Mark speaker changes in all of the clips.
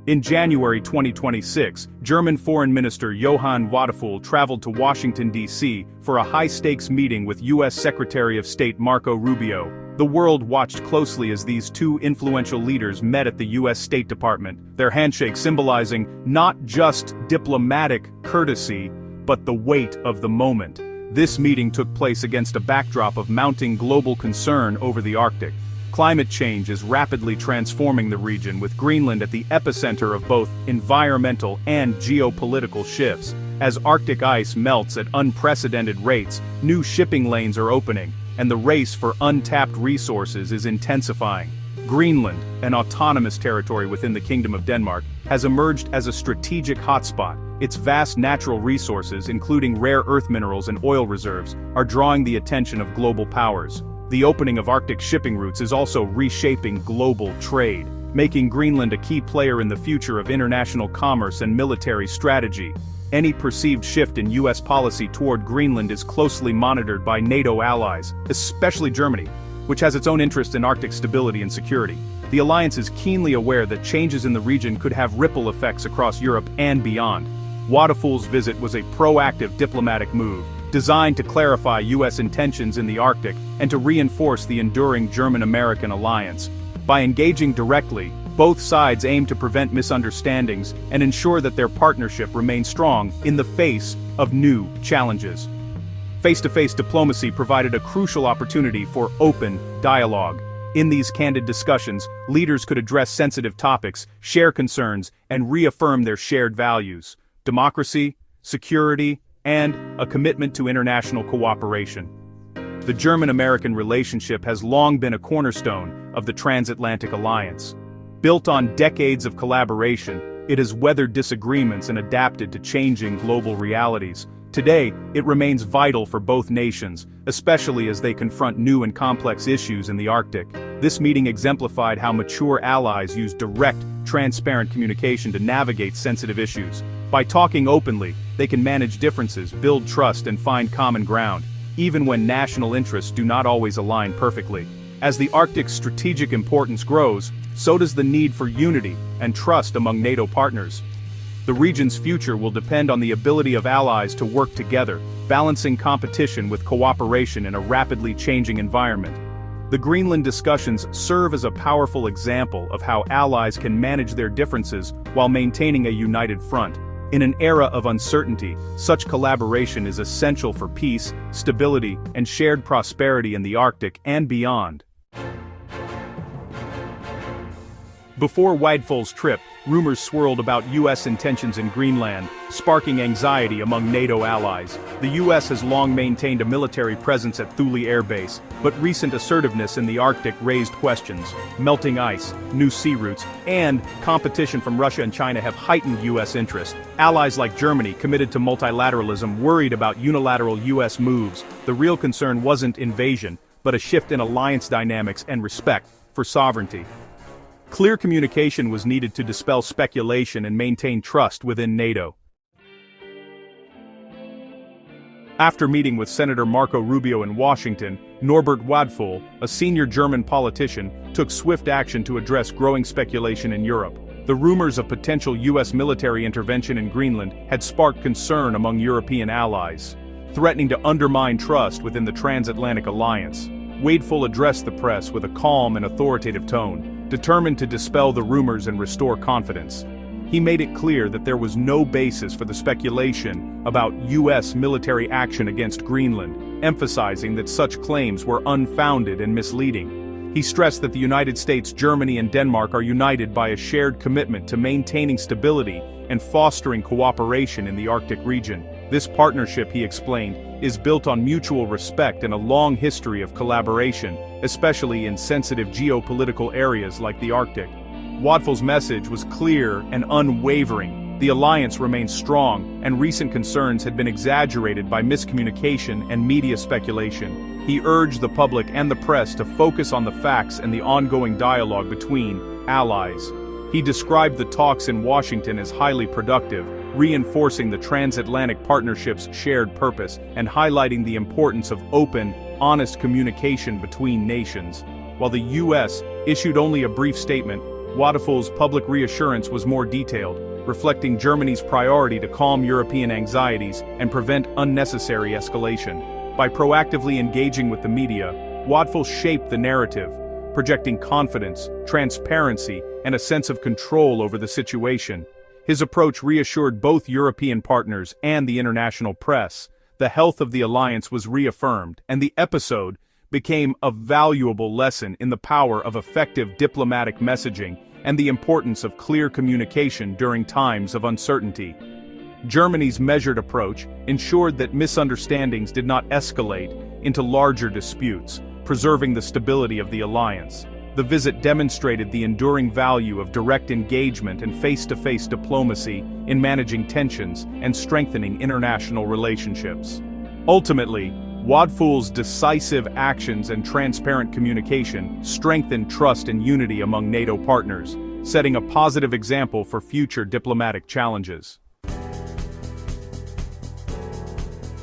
Speaker 1: In January 2026, German Foreign Minister Johann Wadephul traveled to Washington, D.C. for a high-stakes meeting with U.S. Secretary of State Marco Rubio. The world watched closely as these two influential leaders met at the U.S. State Department, their handshake symbolizing not just diplomatic courtesy, but the weight of the moment. This meeting took place against a backdrop of mounting global concern over the Arctic. Climate change is rapidly transforming the region, with Greenland at the epicenter of both environmental and geopolitical shifts. As Arctic ice melts at unprecedented rates, new shipping lanes are opening, and the race for untapped resources is intensifying. Greenland, an autonomous territory within the Kingdom of Denmark, has emerged as a strategic hotspot. Its vast natural resources, including rare earth minerals and oil reserves, are drawing the attention of global powers. The opening of Arctic shipping routes is also reshaping global trade, making Greenland a key player in the future of international commerce and military strategy. Any perceived shift in U.S. policy toward Greenland is closely monitored by NATO allies, especially Germany, which has its own interest in Arctic stability and security. The alliance is keenly aware that changes in the region could have ripple effects across Europe and beyond. Wadephul's visit was a proactive diplomatic move, designed to clarify U.S. intentions in the Arctic and to reinforce the enduring German-American alliance. By engaging directly, both sides aim to prevent misunderstandings and ensure that their partnership remains strong in the face of new challenges. Face-to-face diplomacy provided a crucial opportunity for open dialogue. In these candid discussions, leaders could address sensitive topics, share concerns, and reaffirm their shared values: democracy, security, and a commitment to international cooperation. The German-American relationship has long been a cornerstone of the transatlantic alliance. Built on decades of collaboration, it has weathered disagreements and adapted to changing global realities. Today, it remains vital for both nations, especially as they confront new and complex issues in the Arctic. This meeting exemplified how mature allies use direct, transparent communication to navigate sensitive issues. By talking openly, they can manage differences, build trust, and find common ground, even when national interests do not always align perfectly. As the Arctic's strategic importance grows, so does the need for unity and trust among NATO partners. The region's future will depend on the ability of allies to work together, balancing competition with cooperation in a rapidly changing environment. The Greenland discussions serve as a powerful example of how allies can manage their differences while maintaining a united front. In an era of uncertainty, such collaboration is essential for peace, stability, and shared prosperity in the Arctic and beyond. Before Wadephul's trip, rumors swirled about U.S. intentions in Greenland, sparking anxiety among NATO allies. The U.S. has long maintained a military presence at Thule Air Base, but recent assertiveness in the Arctic raised questions. Melting ice, new sea routes, and competition from Russia and China have heightened U.S. interest. Allies like Germany, committed to multilateralism, worried about unilateral U.S. moves. The real concern wasn't invasion, but a shift in alliance dynamics and respect for sovereignty. Clear communication was needed to dispel speculation and maintain trust within NATO. After meeting with Senator Marco Rubio in Washington, Norbert Wadephul, a senior German politician, took swift action to address growing speculation in Europe. The rumors of potential U.S. military intervention in Greenland had sparked concern among European allies, threatening to undermine trust within the transatlantic alliance. Wadephul addressed the press with a calm and authoritative tone, determined to dispel the rumors and restore confidence. He made it clear that there was no basis for the speculation about U.S. military action against Greenland, emphasizing that such claims were unfounded and misleading. He stressed that the United States, Germany, and Denmark are united by a shared commitment to maintaining stability and fostering cooperation in the Arctic region. This partnership, he explained, is built on mutual respect and a long history of collaboration, especially in sensitive geopolitical areas like the Arctic. Wadephul's message was clear and unwavering. The alliance remains strong, and recent concerns had been exaggerated by miscommunication and media speculation. He urged the public and the press to focus on the facts and the ongoing dialogue between allies. He described the talks in Washington as highly productive, reinforcing the transatlantic partnership's shared purpose and highlighting the importance of open, honest communication between nations. While the U.S. issued only a brief statement, Wadephul's public reassurance was more detailed, reflecting Germany's priority to calm European anxieties and prevent unnecessary escalation. By proactively engaging with the media, Wadephul shaped the narrative, projecting confidence, transparency, and a sense of control over the situation. His approach reassured both European partners and the international press. The health of the alliance was reaffirmed, and the episode became a valuable lesson in the power of effective diplomatic messaging and the importance of clear communication during times of uncertainty. Germany's measured approach ensured that misunderstandings did not escalate into larger disputes, preserving the stability of the alliance. The visit demonstrated the enduring value of direct engagement and face-to-face diplomacy in managing tensions and strengthening international relationships. Ultimately, Wadephul's decisive actions and transparent communication strengthened trust and unity among NATO partners, setting a positive example for future diplomatic challenges.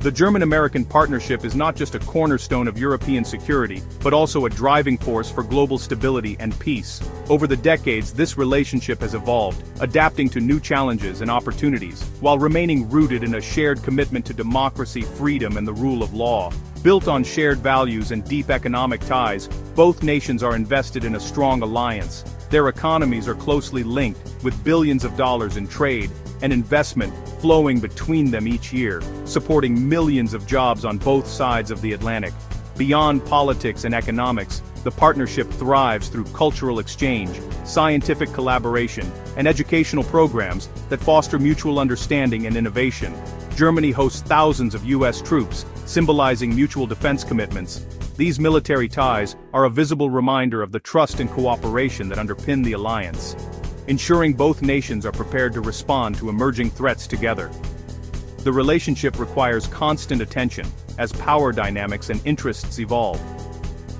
Speaker 1: The German-American partnership is not just a cornerstone of European security, but also a driving force for global stability and peace. Over the decades, this relationship has evolved, adapting to new challenges and opportunities, while remaining rooted in a shared commitment to democracy, freedom, and the rule of law. Built on shared values and deep economic ties, both nations are invested in a strong alliance. Their economies are closely linked, with billions of dollars in trade and investment flowing between them each year, supporting millions of jobs on both sides of the Atlantic. Beyond politics and economics, the partnership thrives through cultural exchange, scientific collaboration, and educational programs that foster mutual understanding and innovation. Germany hosts thousands of U.S. troops, symbolizing mutual defense commitments. These military ties are a visible reminder of the trust and cooperation that underpin the alliance, ensuring both nations are prepared to respond to emerging threats together. The relationship requires constant attention, as power dynamics and interests evolve.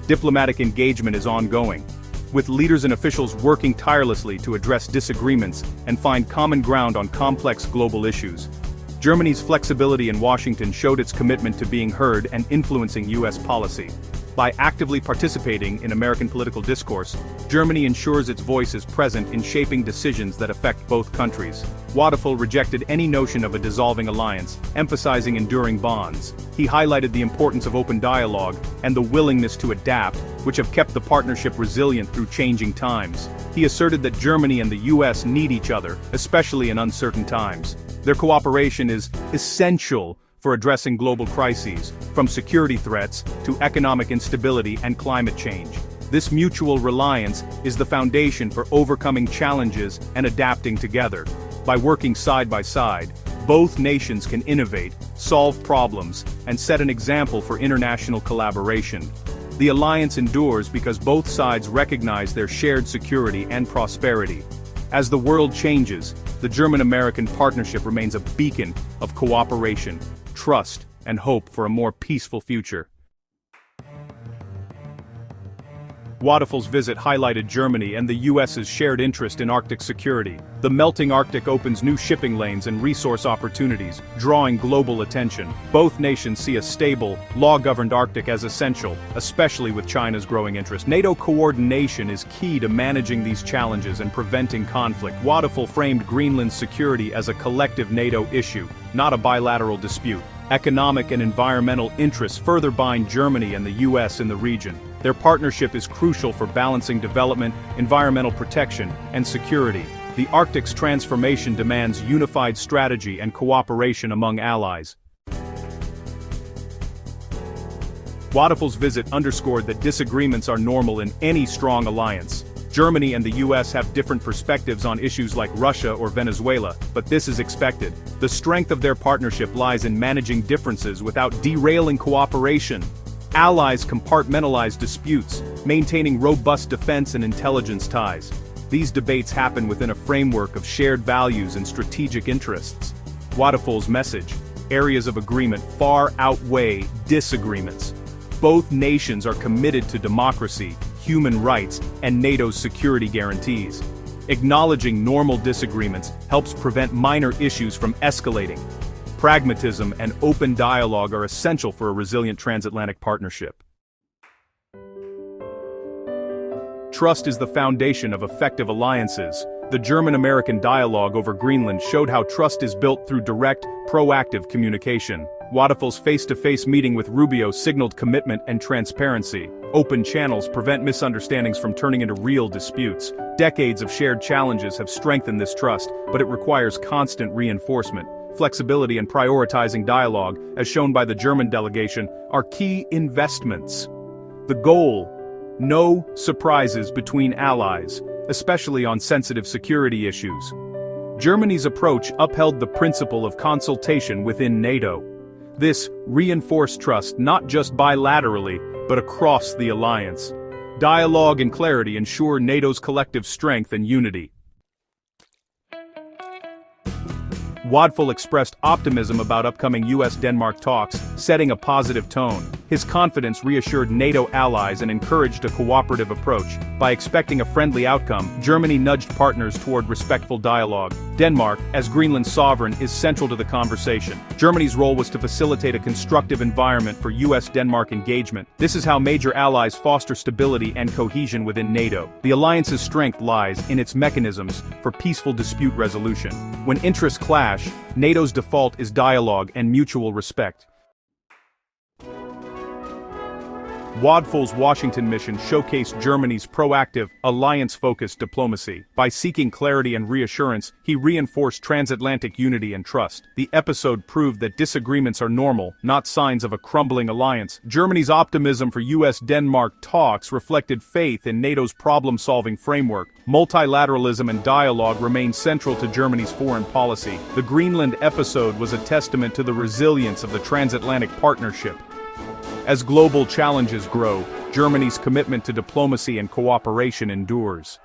Speaker 1: Diplomatic engagement is ongoing, with leaders and officials working tirelessly to address disagreements and find common ground on complex global issues. Germany's flexibility in Washington showed its commitment to being heard and influencing U.S. policy. By actively participating in American political discourse, Germany ensures its voice is present in shaping decisions that affect both countries. Wadephul rejected any notion of a dissolving alliance, emphasizing enduring bonds. He highlighted the importance of open dialogue and the willingness to adapt, which have kept the partnership resilient through changing times. He asserted that Germany and the U.S. need each other, especially in uncertain times. Their cooperation is essential for addressing global crises, from security threats to economic instability and climate change. This mutual reliance is the foundation for overcoming challenges and adapting together. By working side by side, both nations can innovate, solve problems, and set an example for international collaboration. The alliance endures because both sides recognize their shared security and prosperity. As the world changes, the German-American partnership remains a beacon of cooperation, trust, and hope for a more peaceful future. Wadephul's visit highlighted Germany and the U.S.'s shared interest in Arctic security. The melting Arctic opens new shipping lanes and resource opportunities, drawing global attention. Both nations see a stable, law-governed Arctic as essential, especially with China's growing interest. NATO coordination is key to managing these challenges and preventing conflict. Wadephul framed Greenland's security as a collective NATO issue, not a bilateral dispute. Economic and environmental interests further bind Germany and the U.S. in the region. Their partnership is crucial for balancing development, environmental protection, and security. The Arctic's transformation demands unified strategy and cooperation among allies. Wadephul's visit underscored that disagreements are normal in any strong alliance. Germany and the U.S. have different perspectives on issues like Russia or Venezuela, but this is expected. The strength of their partnership lies in managing differences without derailing cooperation. Allies compartmentalize disputes, maintaining robust defense and intelligence ties. These debates happen within a framework of shared values and strategic interests. Wadephul's message: areas of agreement far outweigh disagreements. Both nations are committed to democracy, human rights, and NATO's security guarantees. Acknowledging normal disagreements helps prevent minor issues from escalating. Pragmatism and open dialogue are essential for a resilient transatlantic partnership. trust is the foundation of effective alliances. The German-American dialogue over Greenland showed how trust is built through direct, proactive communication. Wadephul's face-to-face meeting with Rubio signaled commitment and transparency. Open channels prevent misunderstandings from turning into real disputes. Decades of shared challenges have strengthened this trust, but it requires constant reinforcement. Flexibility and prioritizing dialogue, as shown by the German delegation, are key investments. The goal: no surprises between allies, especially on sensitive security issues. Germany's approach upheld the principle of consultation within NATO. This reinforced trust not just bilaterally, but across the alliance. Dialogue and clarity ensure NATO's collective strength and unity. Wadephul expressed optimism about upcoming US-Denmark talks, setting a positive tone. His confidence reassured NATO allies and encouraged a cooperative approach. By expecting a friendly outcome, Germany nudged partners toward respectful dialogue. Denmark, as Greenland's sovereign, is central to the conversation. Germany's role was to facilitate a constructive environment for US-Denmark engagement. This is how major allies foster stability and cohesion within NATO. The alliance's strength lies in its mechanisms for peaceful dispute resolution. When interests clash, NATO's default is dialogue and mutual respect. Wadephul's Washington mission showcased Germany's proactive, alliance-focused diplomacy. By seeking clarity and reassurance, he reinforced transatlantic unity and trust. The episode proved that disagreements are normal, not signs of a crumbling alliance. Germany's optimism for US-Denmark talks reflected faith in NATO's problem-solving framework. Multilateralism and dialogue remain central to Germany's foreign policy. The Greenland episode was a testament to the resilience of the transatlantic partnership. As global challenges grow, Germany's commitment to diplomacy and cooperation endures.